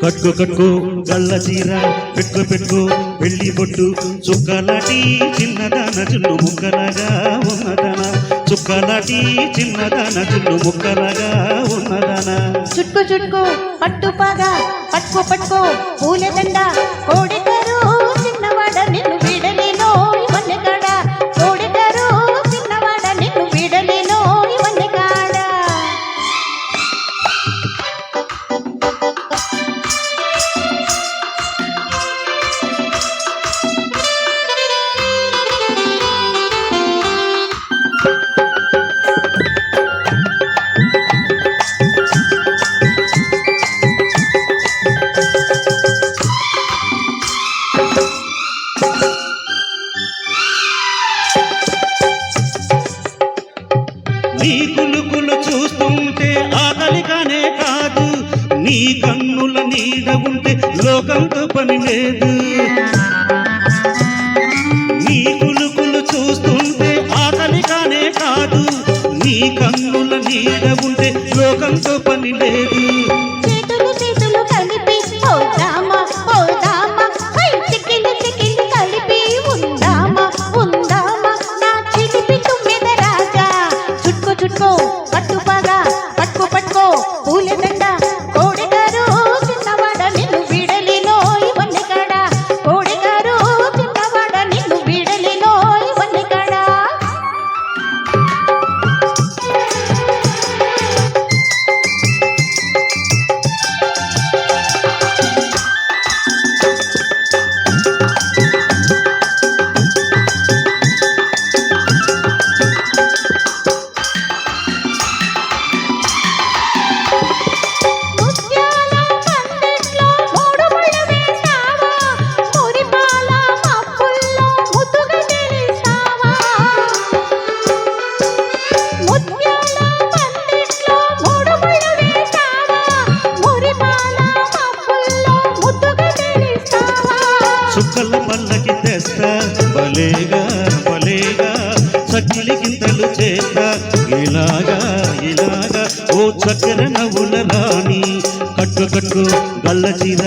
కట్టుకో కట్టుకో గళ్ళ చీర పెట్టుకో పెట్టుకో పెళ్లి బొట్టు చుక్కలాటి చిన్నదాన జున్ను ముక్కలాగా ఉన్నదన చుక్కలాటి చిన్నదాన జున్ను ముక్కలాగా ఉన్నదన చుట్టుకో చుట్టుకో పట్టుపాగా పట్టుకో పట్టుకో పూలదండ కోడెకారు చిన్నవాడ నిన్ను వీడలేనో ఇవన్నీ కాడ కోడెకారు చిన్నవాడ నిన్ను వీడలేనో ఇవన్నీ కాడ నీ కులుకులు చూస్తుంటే ఆకలిగానే కాదు నీ కన్నుల నీడ ఉంటే లోకంతో పని లేదు నీ కులుకులు చూస్తుంటే ఆకలిగానే కాదు నీ కన్నుల నీడ ఉంటే లోకంతో పని లేదు చేతులు చేతులు కలిపి పోదామా పోదామా చిక్కిలి చిక్కిలి కలిపి ఉందామా ఉందామా నా చిలిపి తుమ్మెద రాజా చుట్టుకో చుట్టుకో పట్టుపాగా పట్టుకో పట్టుకో పూలదండ కోడెగారు చిన్నవాడ నిన్ను వీడలేనో ఇవన్నీ కాడ కోడెగారు చిన్నవాడ నిన్ను వీడలేనో ఇవన్నీ కాడ చుక్కల పల్లకి తెస్తా భలేగా భలేగా చక్కిలి గింతలు చేస్తా ఇలాగా ఇలాగా ఓ చక్కెర నవ్వుల రాణి కట్టు కట్టు గళ్ళ చీర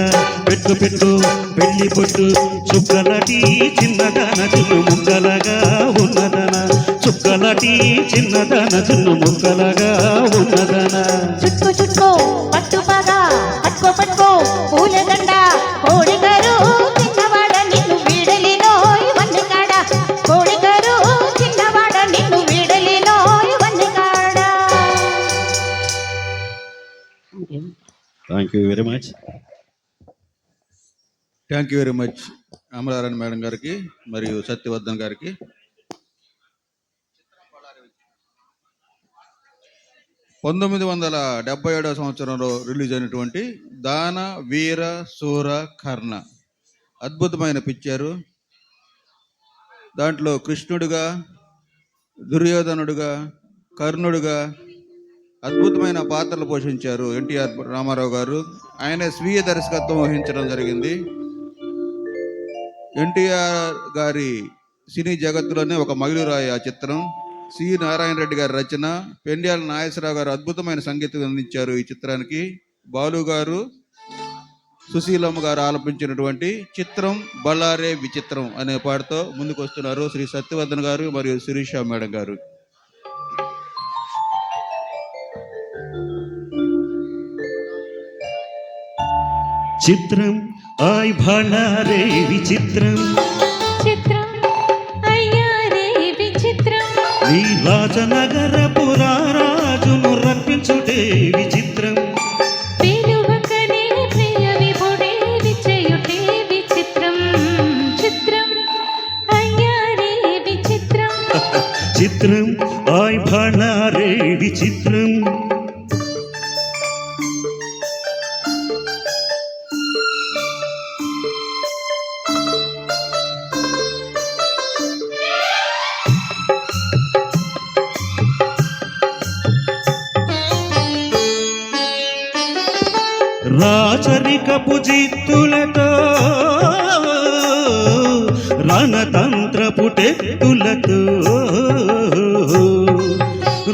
పెట్టు పెట్టు పెళ్లి పొట్టు చుక్కలటి చిన్నదాన చున్ను ముక్కలాగా ఉన్నదన చుక్కలటి చిన్నదాన చున్ను ముక్కలాగా ఉన్నదన చుట్టుకో చుట్టుకో పట్టుపాగా పట్టుకో పట్టుకో పూలదండ కోడిగారు చిన్నవాడ నిన్ను వీడలేనో ఇవన్నీ కాడ కోడిగారు చిన్నవాడ నిన్ను వీడలేనో ఇవన్నీ కాడ thank you very much thank you very much Amalarayana madam గారికి మరియు సత్యవర్ధన్ గారికి. 1977 సంవత్సరంలో రిలీజ్ అయినటువంటి దాన వీర శూర కర్ణ అద్భుతమైన పిక్చరు. దాంట్లో కృష్ణుడిగా, దుర్యోధనుడిగా, కర్ణుడిగా అద్భుతమైన పాత్రలు పోషించారు ఎన్టీఆర్ రామారావు గారు. ఆయన స్వీయ దర్శకత్వం వహించడం జరిగింది. ఎన్టీఆర్ గారి సినీ జగత్తులోనే ఒక మైలురాయి ఆ చిత్రం. సి నారాయణ రెడ్డి గారి రచన, పెండ్యాల నాగేశ్వరరావు గారు అద్భుతమైన సంగీతం అందించారు ఈ చిత్రానికి. బాలు గారు, సుశీలమ్మ గారు ఆలపించినటువంటి చిత్రం బళ్ళారే విచిత్రం అనే పాటతో ముందుకు వస్తున్నారు శ్రీ సత్యవర్ధన్ గారు మరియు శిరీష మేడం గారు. చిత్రం ఆయ్ భళారే విచిత్రం చిత్రం అయ్యారే విచిత్రం నీలాజనగర పురారాజును రప్పించుటే విచిత్రం పిలువకనే ప్రియ విభుడే విచేయుటే విచిత్రం చిత్రం అయ్యారే విచిత్రం చిత్రం ఆయ్ భళారే విచిత్రం రాచరికపు జిత్తులతో రణతంత్రపు టెత్తులతో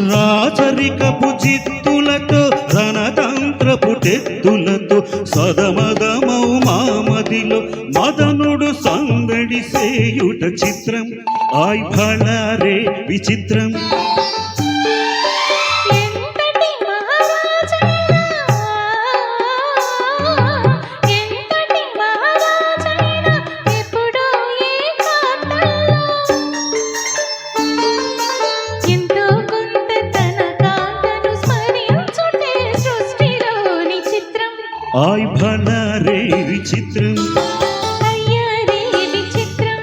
రాచరికపు జిత్తులతో రణతంత్రపు టెత్తులతో సదమదమౌ మామదిలో మదనుడు సందడి సేయుట చిత్రం ఆయ్ భళారే విచిత్రం ఎంతటి మహారాజైనా ఎంతటి మహారాజైనా ఎప్పుడో ఏకాంతంలో ఎంతో కొంత తన కాంతను స్మరించుటే సృష్టిలోని చిత్రం ఆయ్ భళారే విచిత్రం అయ్యారే విచిత్రం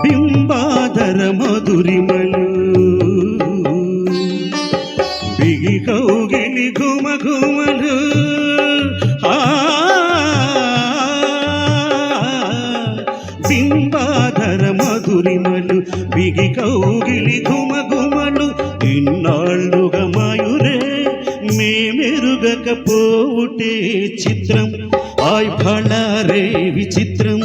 బింబాధర మధురిమలు బిగి కౌగిలి ఘుమఘుమలు బింబాధర మధురిమలు బిగి కౌగిలి ఘుమఘుమలు ఇన్నాళ్ళుగా మాయురే మేమెరుగకపోవుటే చిత్రం ఆయ్ భళారే విచిత్రం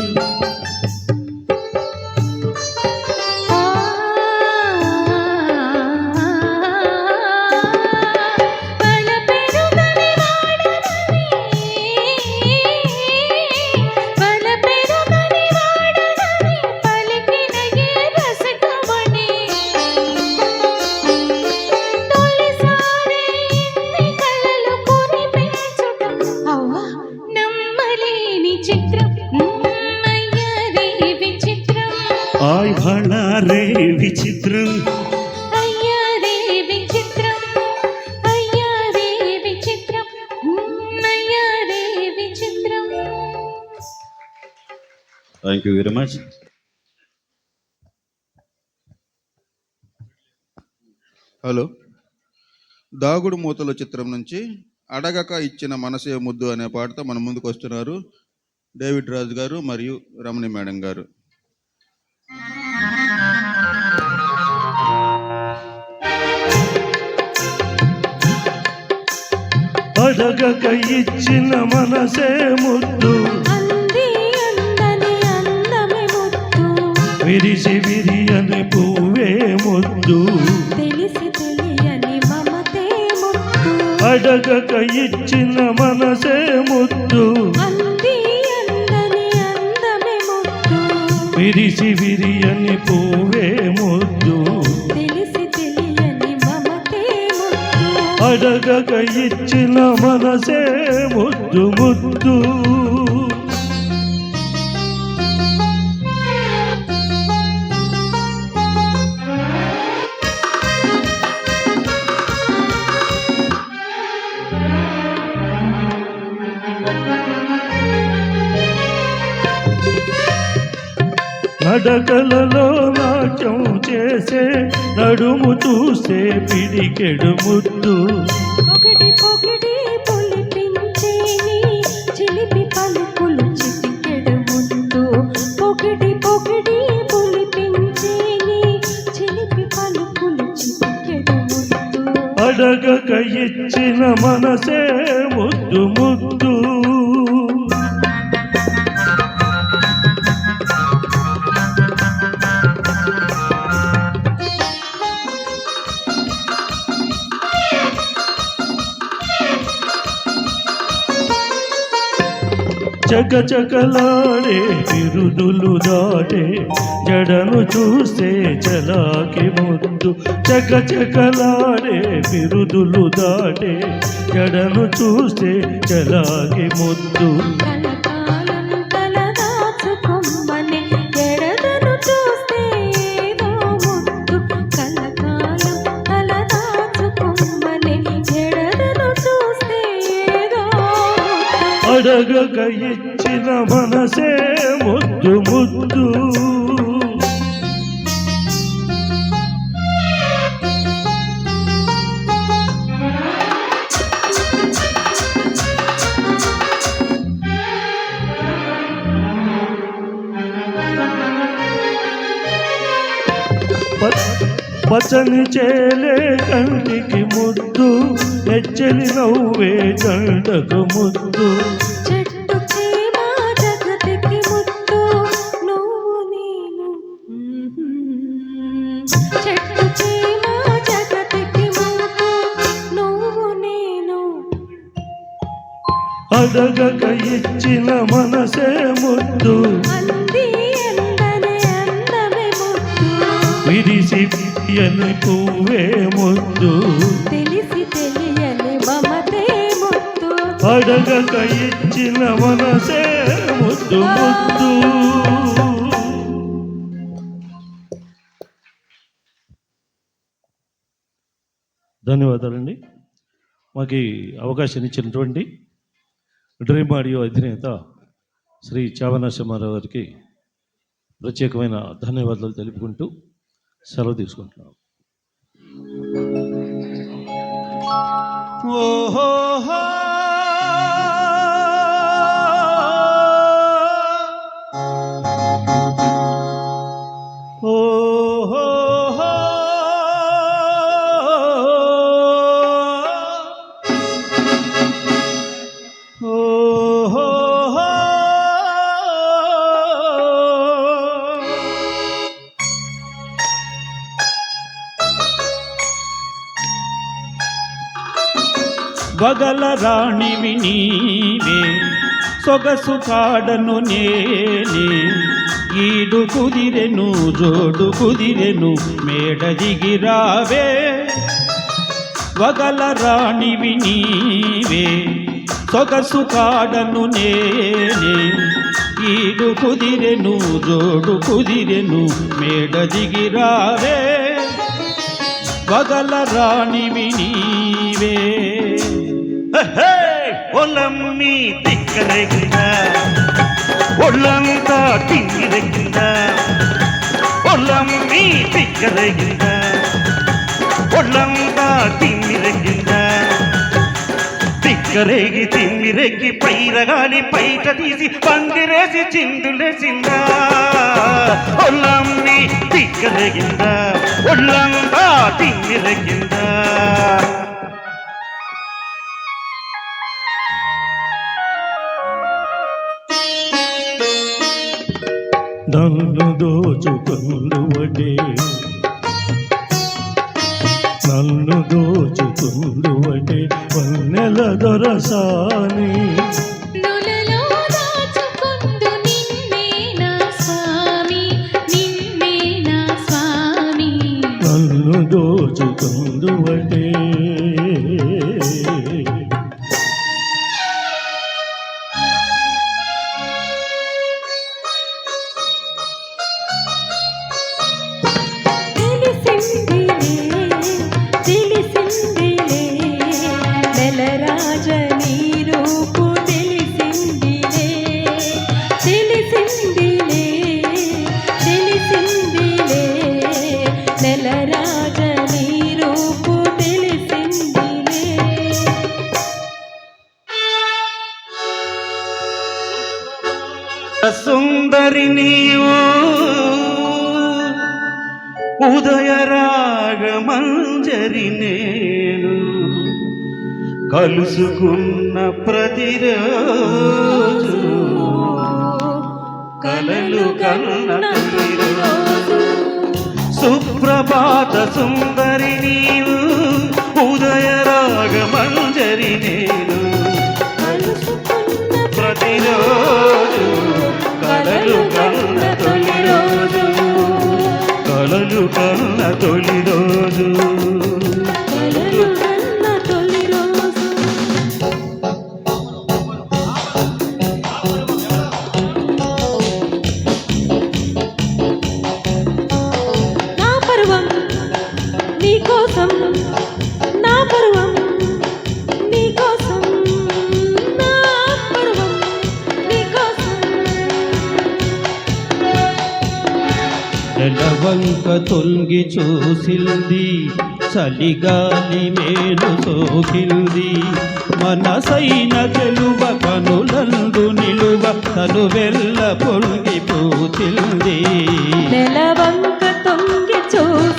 ఆయ్ భళారే విచిత్రం అయ్యారే విచిత్రం అయ్యారే విచిత్రం అయ్యారే విచిత్రం thank you very much hello. దాగుడు మూతల చిత్రం నుంచి అడగక ఇచ్చిన మనసే ముద్దు అనే పాటతో మన ముందుకు వస్తున్నారు డేవిడ్ రాజు గారు మరియు రమణి మేడం గారు. అడగక ఇచ్చిన మనసే ముద్దు అంది అందని అందమే ముద్దు విరిసి విరియని పువ్వే ముద్దు తెలిసి తెలియని మమతే ముద్దు అడగక ఇచ్చిన మనసే ముద్దు అంది అందని అందమే ముద్దు విరిసి విరియని పువ్వే ముద్దు తెలిసి తెలియని మమతే ముద్దు అడగక ఇచ్చిన మనసే ముద్దు ముద్దు నడకలలో నాట్యం చేసే నడుము చూస్తే పిడికెడు ముద్దు పొగిడి పొగిడి పొలిపించేని చిలిపి పలుకులు చిటికెడు ముద్దు పొగిడి పొగిడి పొలిపించేని చిలిపి పలుకులు చిటికెడు ముద్దు అడగక ఇచ్చిన మనసే ముద్దు ముద్దు చకచకలాడే బిరుదులు దాటే జడను చూస్తే చలాకి ముద్దు చకచకలాడే బిరుదులు దాటే జడను చూస్తే చలాకి ముద్దు కలకాలం తలదాచుకొమ్మని ఎడదను చూస్తే ఏదో ముద్దు కలకాలం తలదాచుకొమ్మని ఎడదను చూస్తే ఏదో ముద్దు అడగక ఇచ్చిన మనసే ముద్దు ముద్దు పచ్చని చేలే కంటికి ముద్దు, నెచ్చలి నవ్వే జంటకు ముద్దు. చెట్టు చీమ జగతికి ముద్దు, నువ్వు నేను. చెట్టు చీమ జగతికి ముద్దు, నువ్వు నేను. అడగక ఇచ్చిన మనసే ముద్దు, అంది అందనే అందమే ముద్దు. విరిసి ఎన్ని పువ్వే ముద్దు. తెలిసి తెలియని మమతే ముద్దు. అడగక ఇచ్చిన మనసే ముద్దు ముద్దు. ధన్యవాదాలండి. మాకు ఈ అవకాశం ఇచ్చినటువంటి డ్రీమ్ ఆడియో అధినేత శ్రీ చావన నరసింహారావు గారికి ప్రత్యేకమైన ధన్యవాదాలు తెలుపుకుంటూ సెలవు తీసుకుంటున్నాం. ఓహో వగల రాణివి నీవే, సొగసు కాడను నేనే. ఈడు కుదిరెను జోడు కుదిరెను, మేడ దిగిరావే. వగల రాణివి నీవే, సొగసు కాడను నేనే. ఈడు కుదిరెను జోడు కుదిరెను, మేడ దిగిరావే. వగల రాణివి నీవే. ఒళ్ళమ్మి తిక్కరెగిందా, ఒళ్ళంతా తిమ్మిరెగిందా. ఒళ్ళమ్మి తిక్కరెగిందా, ఒళ్ళంతా తిమ్మిరెగిందా. తిక్కరేగి తిమ్మిరెగ్గి పైరగాలి పైట తీసి పందిరేసి చిందులేసిందా. ఒళ్ళమ్మి తిక్కరెగిందా, ఒళ్ళంతా తిమ్మిరెగిందా. నన్ను దోచుకుందువటే, నన్ను దోచుకుందువటే వన్నెల దొరసాని. నులలో దాచుకుందు నిన్నే నా స్వామి, నిన్నే నా స్వామి. నన్ను దోచుకుందువటే. తెలిసిందిలే నెలరాజ నీ రూపు తెలిసిందిలే. తెలిసిందిలే తెలిసిందిలే నెలరాజ నీ రూపు తెలిసిందిలే. సుందరి నీవు ఉదయరాగమంజరి నేను, కలుసుకున్న ప్రతిరోజు కలలు కన్న తొలిరోజు. సుప్రభాత సుందరి నీవు ఉదయరాగమంజరి నేను, ప్రతిరోజు కలలు కన్న తొలిరోజు, కలలు కన్న తొలిరోజు. కలలు కన్న తొలి రోజు. నా పర్వం నీకోసం, నా పర్వం నీకోసం, నా పర్వం నీకోసం. నెలవంక తొంగి చూసింది, చలిగాలి మేలు సోకింది. మనసైన గెలువ కనులందు నిలువ, తను వెళ్ళ పొంగిపోతుంది. నెలవంక తొంగి చూసి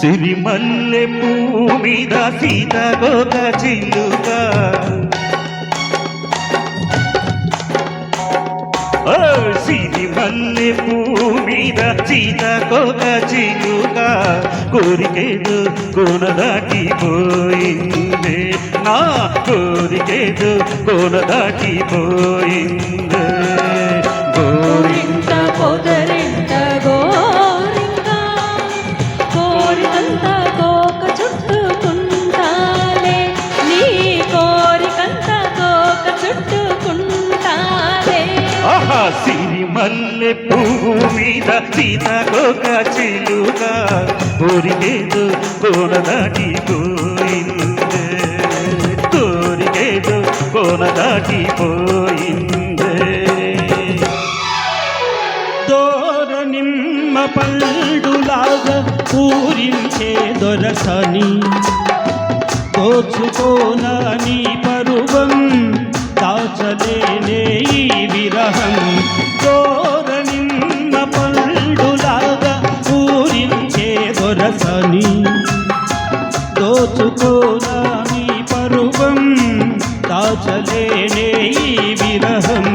సిరిమల్లె పువ్వు మీద సీతాకోక చిలుక ఓ సిరిమల్లె పువ్వు మీద సీతాకోక చిలుక కోరికేదో కోన దాటిపోయిందే నా కోరికేదో కోన దాటిపోయిందే గోరింట పొదరింట గోరింక కోరికంత కోక చుట్టుకుంటాలే నీ కోరికంత కోక చుట్టుకుంటాలే ఆహా సిరిమల్లె పువ్వు మీద సీతాకోక చిలుక కోరికేదో కోన దాటిపోయిందే కోరికేదో కోన దాటిపోయిందే దోరనిమ్మ పళ్ళులాగా పూరించే దొరసని దోచుకోనా నీ పరువం దాచలేనే ఈ విరహం దోరనిమ్మ పళ్ళులాగా పూరించే దొరసని దోచుకోనా నీ పరువం దాచలేనే ఈ విరహం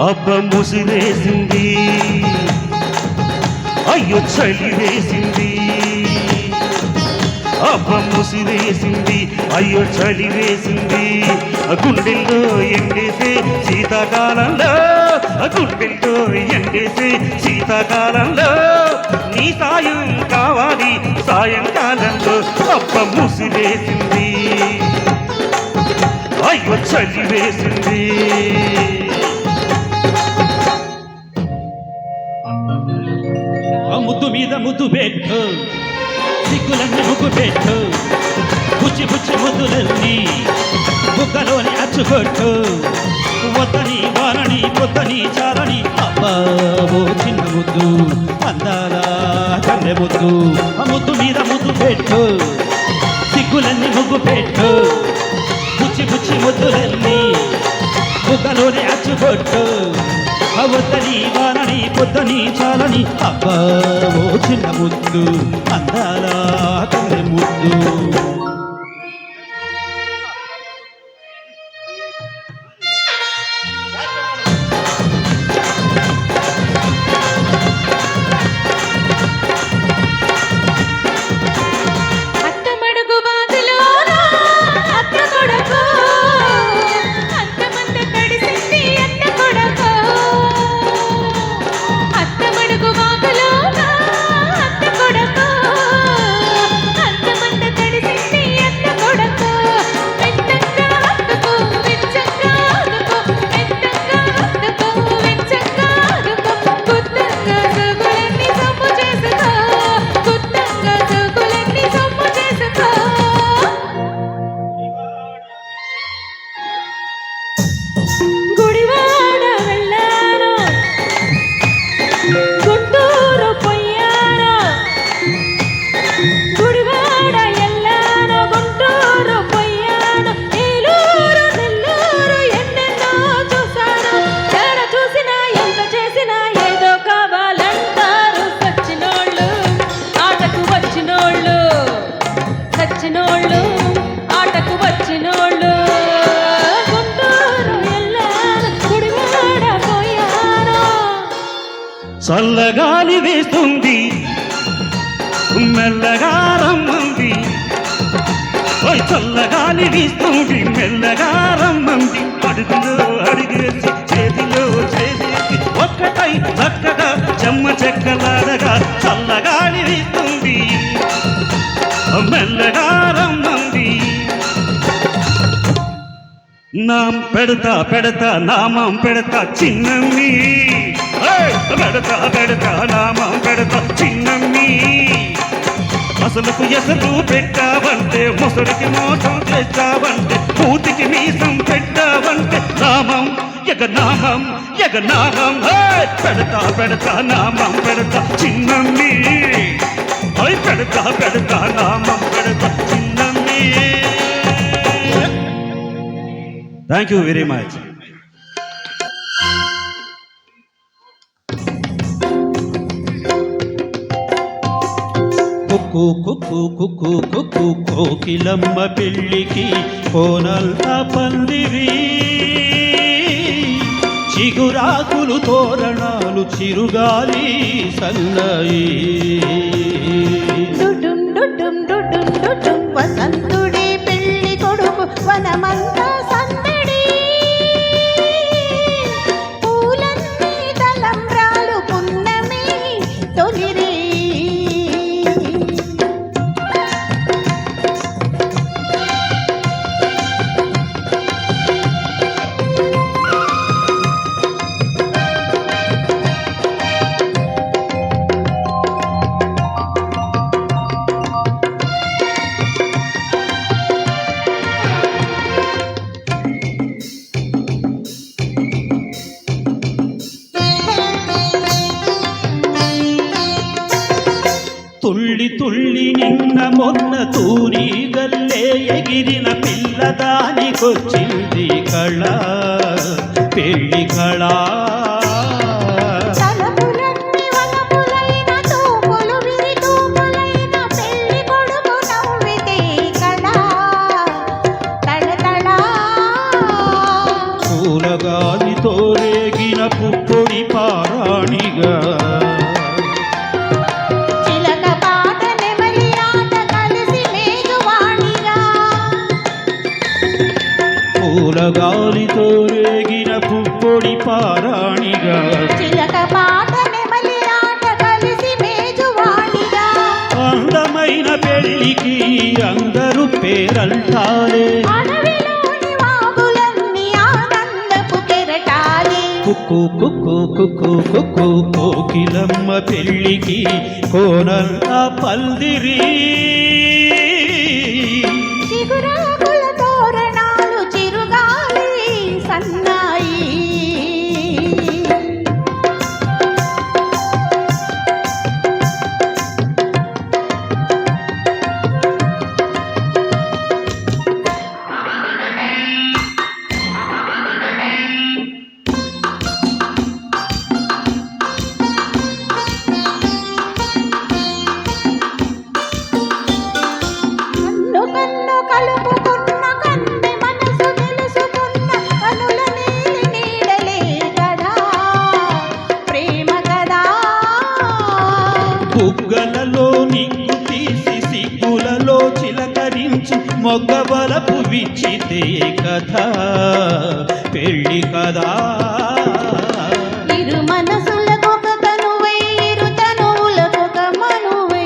అబ్బ ముసిరేసింది అయ్యో చలి వేసింది అబ్బ ముసిరేసింది అయ్యో చలి వేసింది గుండెల్లో ఎండేసే శీతాకాలంలో గుండెల్లో ఎండేసే శీతాకాలంలో నీ సాయం కావాలి సాయంకాలంలో అబ్బ ముసిరేసింది అయ్యో చలి వేసింది ఆ ముద్దు మీద ముద్దు పెట్టు సిగ్గులన్నీ ముగ్గు పెట్టు బుచ్చి బుచ్చి ముద్దులన్నీ బుగ్గలోని అచ్చుకొట్టు వద్దని వారని పొద్దని చాలని అబ్బా ఓ చిన్న ముద్దు అందాల కన్నె ముద్దు ఆ ముద్దు మీద ముద్దు పెట్టు సిగ్గులన్నీ ముగ్గు పెట్టు బుచ్చి బుచ్చి ముద్దులన్నీ బుగ్గలోని అచ్చుకొట్టు వద్దని వానని పొద్దని చాలని అబ్బా ఓ చిన్న ముద్దు అందాల కన్నె ముద్దు అత్తమడుగు వాగులోన అత్త కొడుకు అంతమంత తడిసింది అత్త కొడుకు అత్తమడుగు వాగులోన అత్త కొడుకు అంతమంత తడిసింది అత్త కొడుకు వెంటంగా హత్తుకు వెచ్చంగా ఆదుకో వెంటంగా హత్తుకు వెచ్చంగా ఆదుకో గుత్తంగా జోగులన్నీ సొమ్ము చేసుకో గుత్తంగా జోగులన్నీ సొమ్ము చేసుకో గుడివాడ వెళ్ళాను గుంటూరు పోయాను గుడివాడ ఎల్లాను గుంటూరు పోయాను ఏలూరు నెల్లూరు ఎన్నెన్నో చూశాను ఎక్కడ చూసినా ఎంత చేసినా ఏదో కావాలంటారు సచ్చినోళ్ళు ఆటకు వచ్చినోళ్ళు సచ్చినోళ్ళు ఆటకు వచ్చినోళ్ళు గుంటూరు ఎల్లాను గుడివాడ పోయాను చల్లగాలి వేస్తుంది మెల్లగా రమ్మంది ఓయ్ చల్లగాలి వీస్తుంది మెల్లగా రమ్మంది అడుగులో అడిగేసి చేతిలో చేసేసి ఒక్కటై చక్కగా చెమ్మ చెక్కలాడగా చల్లగాలి వీస్తుంది మెల్లగా రమ్మంది నాం పెడతా పెడతా నామం పెడతా చిన్నమ్మి ఏయ్! పెడతా పెడతా నామం పెడతా చిన్నమ్మి అసలుకు ఎసరు పెట్టావంటే మొసడికి మోసం చేస్తావంటే పూతికి మీసం పెట్టావంటే నామం ఎగనామం ఎగనామం ఏయ్! పెడతా పెడతా నామం పెడతా చిన్నమ్మి ఓయ్ పెడతా పెడతా నామం పెడతా చిన్నమ్మి. Thank you very much. కుక్కు కుక్కు కుక్కు కుక్కు కోకిలమ్మ పెళ్ళికి కోనల్త పందిరి చిగురాకులు తోరణాలు చిరుగాలి సన్నాయి డుడుం డుడుం డుడుం డుడుం వసంతుడే పెళ్లి కొడుకు వనమంతా సందడి పూలన్నీ తలంబ్రాలు పున్నమి తొలిరి తుళ్ళి తుళ్ళి నిన్న మొన్న తూరి గల్లే ఎగిరిన పిల్లదానికొచ్చింది కళ పెళ్లి కళ తలపులన్నీ వనపులైన తూపులు విరి తూపులైన పెళ్లి కొడుకు నవ్వితే కళ తళతళ పూలగాలితో రేగిన పుప్పొడి పారాణిగా చిలక పాట నెమలి ఆట కలిసి మేఘవాణిగా పూలగాలితో రేగిన పుప్పొడి పారాణిగా చిలక పాట నెమలి ఆట కలిసి మేఘవాణిగా అందమైన పెళ్లికి అందరూ పేరంటారే అడవిలోని వాగులన్నీ ఆనందపు కెరటాలే కుక్కు కుక్కు కుక్కు కుక్కు కోకిలమ్మ పెళ్ళికి కోనంత పందిరి చిగురాకుల తోరణాలు చిరుగాలి సన్నాయి కన్ను కన్ను కలుపుకున్న కన్నె మనసు తెలుసుకున్న కనుల నీలి నీడలే కదా ప్రేమ కదా బుగ్గలలో నిగ్గు తీసి సిగ్గులలో చిలకరించి మొగ్గబలపు విచ్చితే కథ పెళ్ళి కదా ఇరు మనసులకొక తనువై ఇరు తనువులకొక మనువై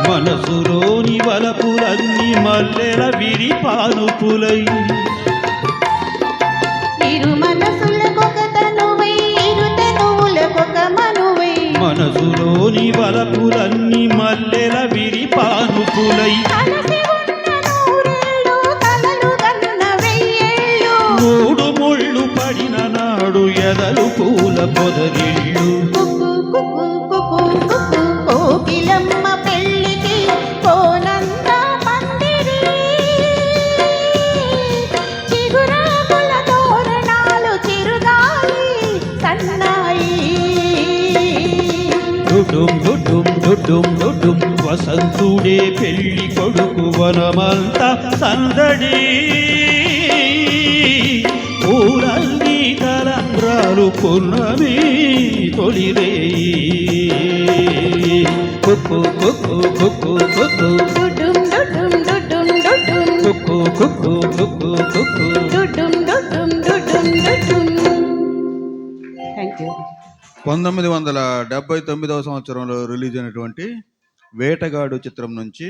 మనసులోని వలపులన్నీ మల్లెల విరిపానుపులై ఇరు మనసులకొక తనువై ఇరు తనువులకొక మనువై మనసులోని వలపులన్నీ మల్లెల విరిపానుపులై కలసి ఉన్న నూరేళ్ళు కలలు కన్న వెయ్యేళ్ళు మూడు ముళ్ళు పడిన నాడు ఎదలు పూల పొదరిళ్ళు కుక్కు కుక్కు కుక్కు కుక్కు కోకిలమ్మ పెళ్ళికి కోనంత పందిరి చిగురాకుల తోరణాలు చిరుగాలి సన్నాయి డుడుం డుడుం డుడుం డుడుం వసంతుడే పెళ్లి కొడుకు వనమంతా సందడి పూలన్నీ తలంబ్రాలు పున్నమి తొలిరేయి కుక్కు కుక్కు కుక్కు కుక్కు డుడుం డుడుం డుడుం డుడుం కుక్కు కుక్కు కుక్కు కుక్కు డుడుం డుడుం డుడుం డుడుం. Thank you. 1979వ సంవత్సరంలో రిలీజ్ అయినటువంటి వేటగాడు చిత్రం నుంచి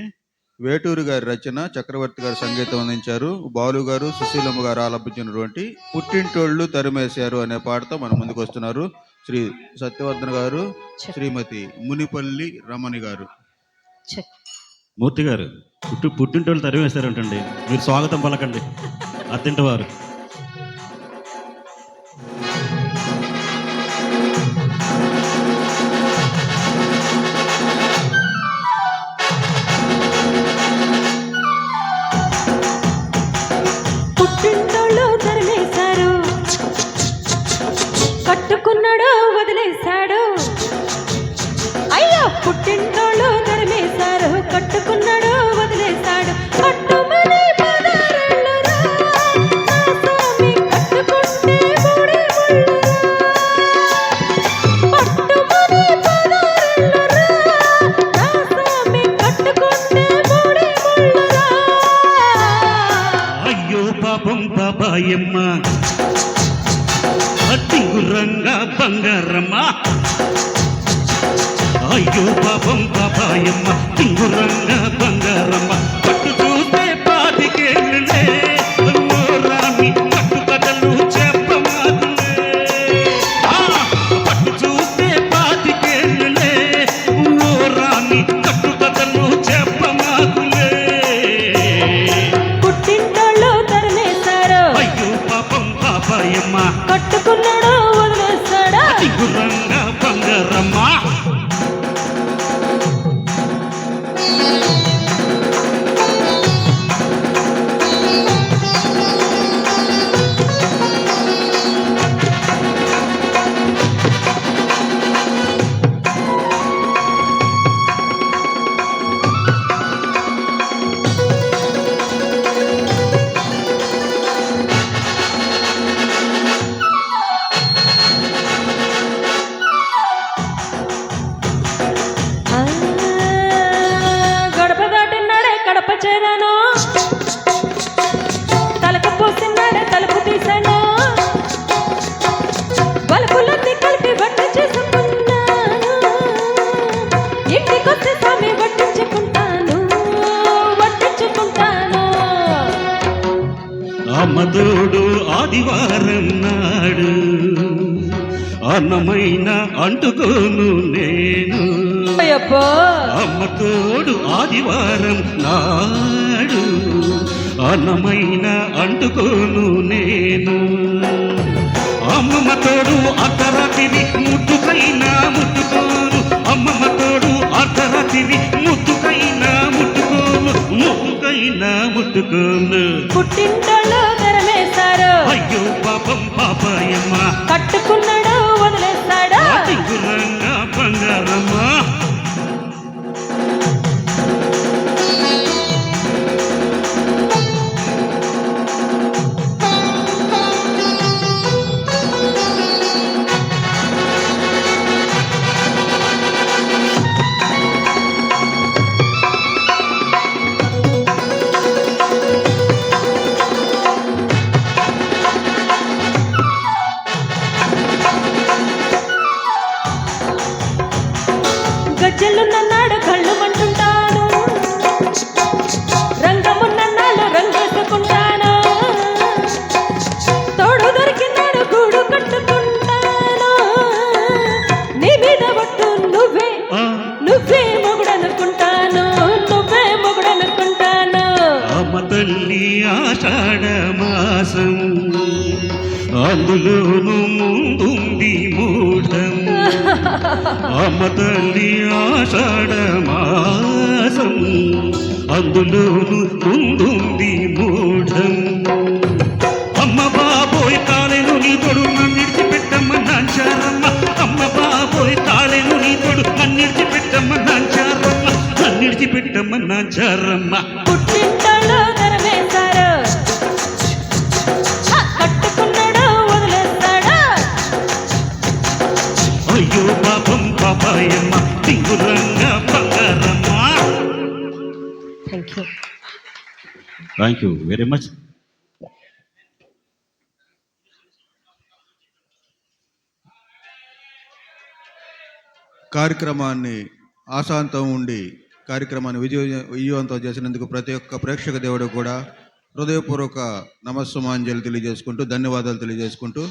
వేటూరి గారి రచన, చక్రవర్తి గారు సంగీతం అందించారు. బాలు గారు, సుశీలమ్మ గారు ఆలపించినటువంటి పుట్టింటోళ్ళు తరిమేశారు అనే పాటతో మన ముందుకు వస్తున్నారు శ్రీ సత్యవర్ధన్ గారు, శ్రీమతి మునిపల్లి రమణి గారు. మూర్తి గారు పుట్టింటోళ్ళు తరివేశారంటండి, మీరు స్వాగతం పలకండి అత్తింటి వారు. పుట్టింటోళ్ళు తరిమేశారు, కట్టుకున్నాడు వదిలేశాడు. అయ్యో పుట్టి పుట్టింటోళ్ళు తరిమేశారు, కట్టుకున్నాడు వదిలేశాడు. పట్టుమని పదారెళ్ళురా, నా స్వామి కట్టుకుంటే మూడే ముళ్ళురా. పట్టుమని పదారెళ్ళురా, నా స్వామి కట్టుకుంటే మూడే ముళ్ళురా. అయ్యో పాపం పాపాయమ్మ తింగురంగా బంగారమ్మ. అయ్యో పాపం పాపాయమ్మ తింగురంగా బంగారమ్మ. పట్టు చూస్తే పాతికేళ్ళే రామి కట్టు కథలు చెప్పమాకులే. పట్టు చూస్తే పాతికేళ్ళే ఓ రామి కట్టు కథలు చెప్పమాకులే. పుట్టింటోళ్ళు తరిమేశారు, అయ్యో పాపం పాపాయమ్మ కట్టుకున్నాడు వదిలేశాడా. తింగురంగా బంగారమ్మ. ఆ, గడప దాటినాడే కడప చేరాను, తలకు పోసినాడే తలుపు తీశాను. బలుపులన్నీ కలిపి వంట చేసుకున్నాను, ఇంటికొస్తే స్వామి వడ్డించుకుంటాను, వడ్డించుకుంటాను. అమ్మతోడు ఆదివారం నాడు అన్నమైన అంటుకోను నేను. అయ్యప్పో, అమ్మతోడు ఆదివారం నాడు అన్నమైన అంటుకోను నేను. అమ్మమ్మ తోడు అర్ధరాత్రి ముట్టుకైనా ముట్టుకోను. అమ్మమ్మ తోడు అర్ధరాత్రి ముట్టుకైనా ముట్టుకోను. ముట్టుకైనా ముట్టుకోను. పుట్టింటోళ్ళు తరిమేశారు, అయ్యో పాపం పాపాయమ్మ కట్టుకున్నాడు వదిలేశాడా. తింగురంగా బంగారమ్మ. గజ్జెలున్నన్నాడు కళ్ళు మంటుంటాను, రంగమున్నన్నాళ్ళు రంగేసుకుంటాను. తోడు దొరికినాడు గూడు కట్టుకుంటాను, నీ మీద ఒట్టు నువ్వే నువ్వే మొగుడనుకుంటాను, నువ్వే మొగుడనుకుంటాను. అమ్మ తల్లి ఆషాఢ మాసం అందులోను ముందుంది మూఢం. అమ్మ తల్లి ఆషాఢ మాసం అందులోను ముందుంది మూఢం. అమ్మ బాబోయ్ తాళెను నీ తోడు నన్నిడిచిపెట్టమ్మ నాంచారమ్మ. అమ్మ బాబోయ్ తాళెను నీ తోడు నన్నిడిచిపెట్టమ్మ నాంచారమ్మ. నన్నిడిచిపెట్టమ్మ నాంచారమ్మ. పుట్టింటోళ్ళు తరిమేశారు, కట్టుకున్నాడు వదిలేస్తాడా. అయ్యో పాపం పాపాయమ్మ తింగురంగా బంగారమ్మ. Thank you very much. కార్యక్రమాన్ని ఆశాంతం ఉండి కార్యక్రమాన్ని విజయవంతం చేసినందుకు ప్రతి ఒక్క ప్రేక్షక దేవుడు కూడా హృదయపూర్వక నమస్సుమాంజలి తెలియజేసుకుంటూ ధన్యవాదాలు తెలియజేసుకుంటూ